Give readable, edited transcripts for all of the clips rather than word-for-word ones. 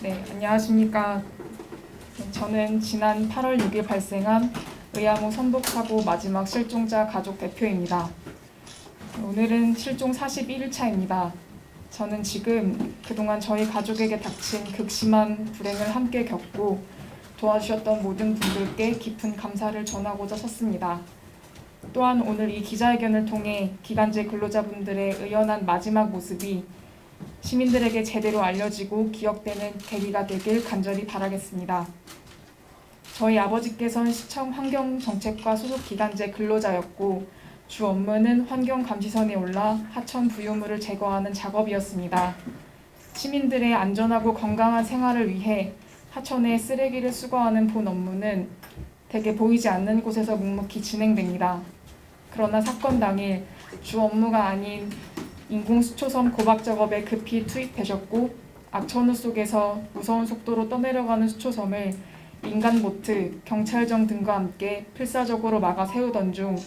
네, 안녕하십니까. 저는 지난 8월 6일 발생한 의암호 선독사고 마지막 실종자 가족 대표입니다. 오늘은 실종 41일차입니다. 저는 지금 그동안 저희 가족에게 닥친 극심한 불행을 함께 겪고 도와주셨던 모든 분들께 깊은 감사를 전하고자 섰습니다. 또한 오늘 이 기자회견을 통해 기간제 근로자분들의 의연한 마지막 모습이 시민들에게 제대로 알려지고 기억되는 계기가 되길 간절히 바라겠습니다. 저희 아버지께서는 시청 환경정책과 소속 기간제 근로자였고 주 업무는 환경감시선에 올라 하천 부유물을 제거하는 작업이었습니다. 시민들의 안전하고 건강한 생활을 위해 하천에 쓰레기를 수거하는 본 업무는 대개 보이지 않는 곳에서 묵묵히 진행됩니다. 그러나 사건 당일 주 업무가 아닌 인공수초섬 고박 작업에 급히 투입되셨고 악천후 속에서 무서운 속도로 떠내려가는 수초섬을 민간 보트, 경찰정 등과 함께 필사적으로 막아 세우던 중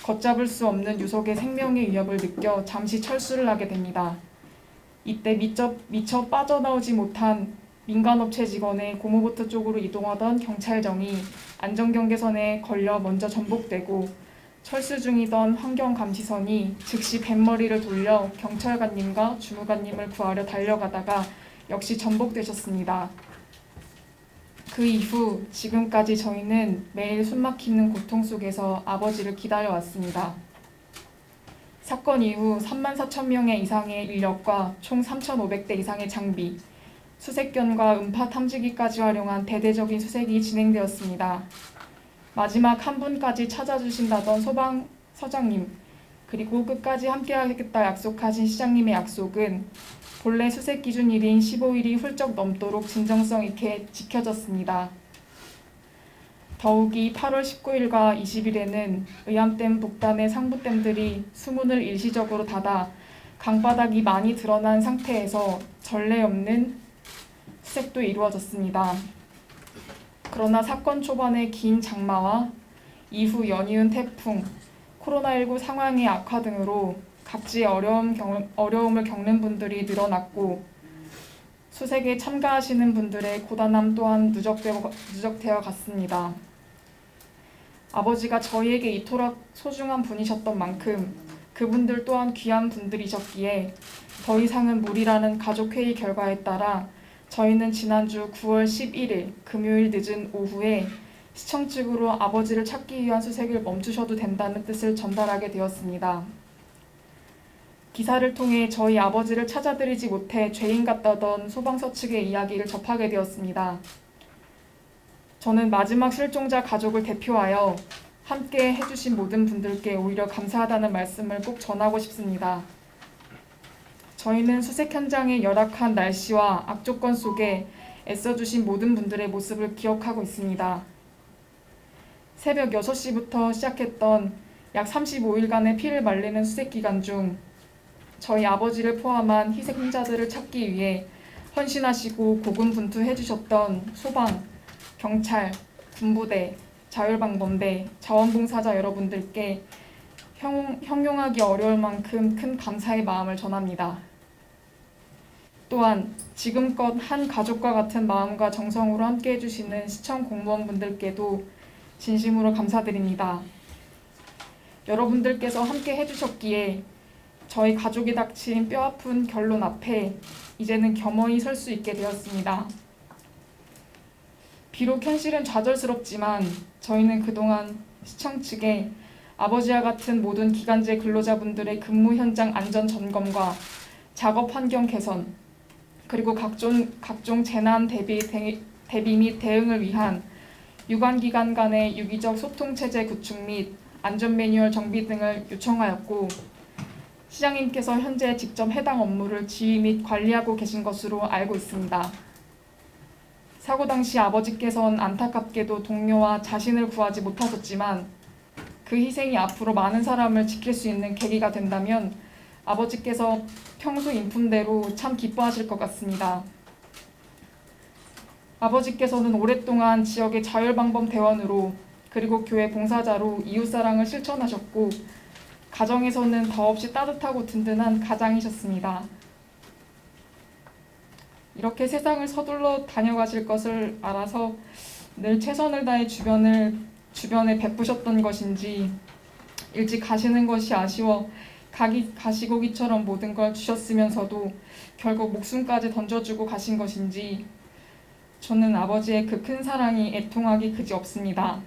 걷잡을 수 없는 유속의 생명의 위협을 느껴 잠시 철수를 하게 됩니다. 이때 미처 빠져나오지 못한 민간업체 직원의 고무보트 쪽으로 이동하던 경찰정이 안전경계선에 걸려 먼저 전복되고 철수 중이던 환경감시선이 즉시 뱃머리를 돌려 경찰관님과 주무관님을 구하려 달려가다가 역시 전복되셨습니다. 그 이후 지금까지 저희는 매일 숨막히는 고통 속에서 아버지를 기다려왔습니다. 사건 이후 34,000명 이상의 인력과 총 3,500대 이상의 장비, 수색견과 음파 탐지기까지 활용한 대대적인 수색이 진행되었습니다. 마지막 한 분까지 찾아주신다던 소방서장님, 그리고 끝까지 함께하겠다 약속하신 시장님의 약속은 본래 수색 기준일인 15일이 훌쩍 넘도록 진정성 있게 지켜졌습니다. 더욱이 8월 19일과 20일에는 의암댐 북단의 상부댐들이 수문을 일시적으로 닫아 강바닥이 많이 드러난 상태에서 전례 없는 수색도 이루어졌습니다. 그러나 사건 초반의 긴 장마와 이후 연이은 태풍, 코로나19 상황의 악화 등으로 각지의 어려움을 겪는 분들이 늘어났고 수색에 참가하시는 분들의 고단함 또한 누적되어 갔습니다. 아버지가 저희에게 이토록 소중한 분이셨던 만큼 그분들 또한 귀한 분들이셨기에 더 이상은 무리라는 가족회의 결과에 따라 저희는 지난주 9월 11일 금요일 늦은 오후에 시청 측으로 아버지를 찾기 위한 수색을 멈추셔도 된다는 뜻을 전달하게 되었습니다. 기사를 통해 저희 아버지를 찾아드리지 못해 죄인 같다던 소방서 측의 이야기를 접하게 되었습니다. 저는 마지막 실종자 가족을 대표하여 함께 해주신 모든 분들께 오히려 감사하다는 말씀을 꼭 전하고 싶습니다. 저희는 수색 현장의 열악한 날씨와 악조건 속에 애써주신 모든 분들의 모습을 기억하고 있습니다. 새벽 6시부터 시작했던 약 35일간의 피를 말리는 수색 기간 중 저희 아버지를 포함한 희생자들을 찾기 위해 헌신하시고 고군분투해주셨던 소방, 경찰, 군부대, 자율방범대, 자원봉사자 여러분들께 형용하기 어려울 만큼 큰 감사의 마음을 전합니다. 또한 지금껏 한 가족과 같은 마음과 정성으로 함께 해주시는 시청 공무원분들께도 진심으로 감사드립니다. 여러분들께서 함께 해주셨기에 저희 가족이 닥친 뼈아픈 결론 앞에 이제는 겸허히 설 수 있게 되었습니다. 비록 현실은 좌절스럽지만 저희는 그동안 시청 측에 아버지와 같은 모든 기간제 근로자분들의 근무 현장 안전 점검과 작업 환경 개선, 그리고 각종 재난 대비 및 대응을 위한 유관기관 간의 유기적 소통체제 구축 및 안전 매뉴얼 정비 등을 요청하였고 시장님께서 현재 직접 해당 업무를 지휘 및 관리하고 계신 것으로 알고 있습니다. 사고 당시 아버지께서는 안타깝게도 동료와 자신을 구하지 못하셨지만 그 희생이 앞으로 많은 사람을 지킬 수 있는 계기가 된다면 아버지께서 평소 인품대로 참 기뻐하실 것 같습니다. 아버지께서는 오랫동안 지역의 자율방범 대원으로 그리고 교회 봉사자로 이웃사랑을 실천하셨고 가정에서는 더없이 따뜻하고 든든한 가장이셨습니다. 이렇게 세상을 서둘러 다녀가실 것을 알아서 늘 최선을 다해 주변에 베푸셨던 것인지, 일찍 가시는 것이 아쉬워 가시고기처럼 모든 걸 주셨으면서도 결국 목숨까지 던져주고 가신 것인지, 저는 아버지의 그 큰 사랑이 애통하기 그지없습니다.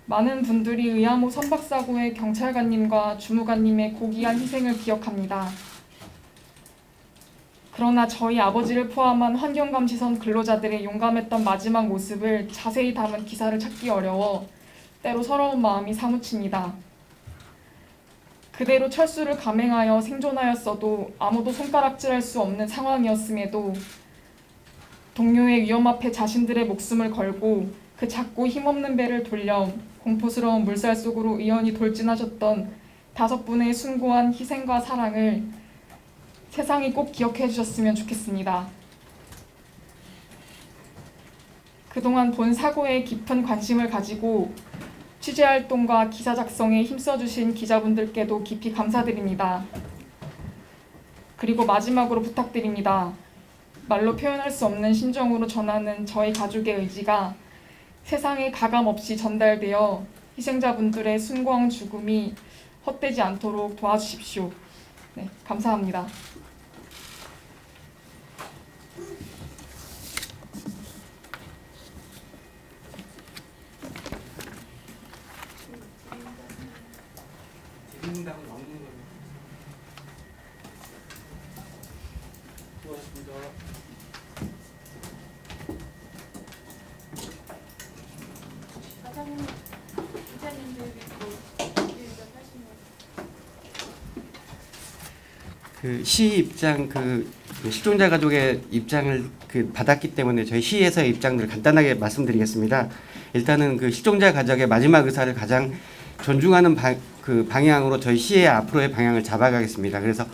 많은 분들이 의암호 선박사고의 경찰관님과 주무관님의 고귀한 희생을 기억합니다. 그러나 저희 아버지를 포함한 환경감시선 근로자들의 용감했던 마지막 모습을 자세히 담은 기사를 찾기 어려워 때로 서러운 마음이 사무칩니다. 그대로 철수를 감행하여 생존하였어도 아무도 손가락질할 수 없는 상황이었음에도 동료의 위험 앞에 자신들의 목숨을 걸고 그 작고 힘없는 배를 돌려 공포스러운 물살 속으로 의연히 돌진하셨던 5분의 숭고한 희생과 사랑을 세상이 꼭 기억해 주셨으면 좋겠습니다. 그동안 본 사고에 깊은 관심을 가지고 취재활동과 기사 작성에 힘써주신 기자분들께도 깊이 감사드립니다. 그리고 마지막으로 부탁드립니다. 말로 표현할 수 없는 심정으로 전하는 저희 가족의 의지가 세상에 가감없이 전달되어 희생자분들의 숭고한 죽음이 헛되지 않도록 도와주십시오. 네, 감사합니다. 대리인당은 나오는 거예요. 수고하셨습니다. 사장님, 기자님들 믿고 그 시 입장 그 실종자 가족의 입장을 받았기 때문에 저희 시에서의 입장들을 간단하게 말씀드리겠습니다. 일단은 그 실종자 가족의 마지막 의사를 가장 존중하는 방향으로 저희 시의 앞으로의 방향을 잡아가겠습니다. 그래서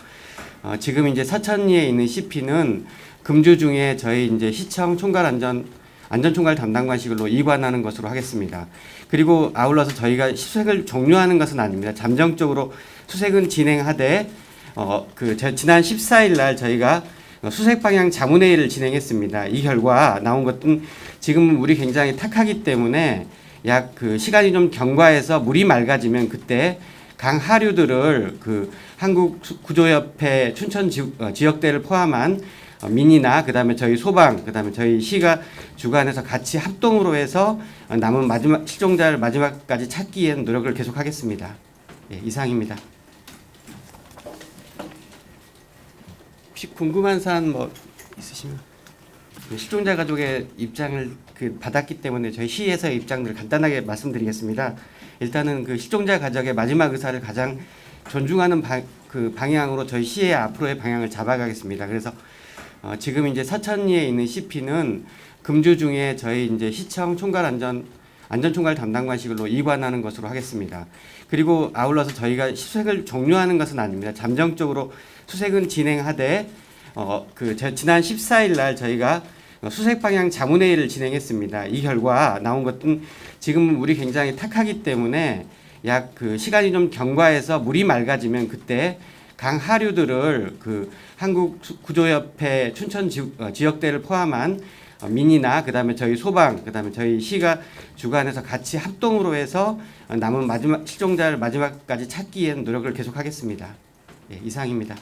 지금 이제 서천리에 있는 CP는 금주 중에 저희 이제 시청 총괄 안전총괄 담당관실로 이관하는 것으로 하겠습니다. 그리고 아울러서 저희가 수색을 종료하는 것은 아닙니다. 잠정적으로 수색은 진행하되 지난 14일 날 저희가 수색 방향 자문회의를 진행했습니다. 이 결과 나온 것은 지금 물이 굉장히 탁하기 때문에 약 시간이 좀 경과해서 물이 맑아지면 그때 강 하류들을 한국구조협회 춘천 지역대를 포함한 민이나 그다음에 저희 소방 그다음에 저희 시가 주관해서 같이 합동으로 해서 남은 마지막 실종자를 마지막까지 찾기 위한 노력을 계속하겠습니다. 예, 이상입니다. 혹시 궁금한 사안 뭐 있으시면 실종자 가족의 입장을 받았기 때문에 저희 시에서의 입장들을 간단하게 말씀드리겠습니다. 일단은 그 실종자 가족의 마지막 의사를 가장 존중하는 방향으로 저희 시의 앞으로의 방향을 잡아가겠습니다. 그래서 지금 이제 서천리에 있는 CP는 금주 중에 저희 이제 시청 총괄 안전총괄 담당관실로 이관하는 것으로 하겠습니다. 그리고 아울러서 저희가 수색을 종료하는 것은 아닙니다. 잠정적으로 수색은 진행하되 지난 14일 날 저희가 수색 방향 자문회의를 진행했습니다. 이 결과 나온 것은 지금 물이 굉장히 탁하기 때문에 약 시간이 좀 경과해서 물이 맑아지면 그때 강 하류들을 한국구조협회 춘천 지역대를 포함한 민이나 그다음에 저희 소방 그다음에 저희 시가 주관해서 같이 합동으로 해서 남은 실종자를 마지막까지 찾기 위한 노력을 계속하겠습니다. 예, 이상입니다.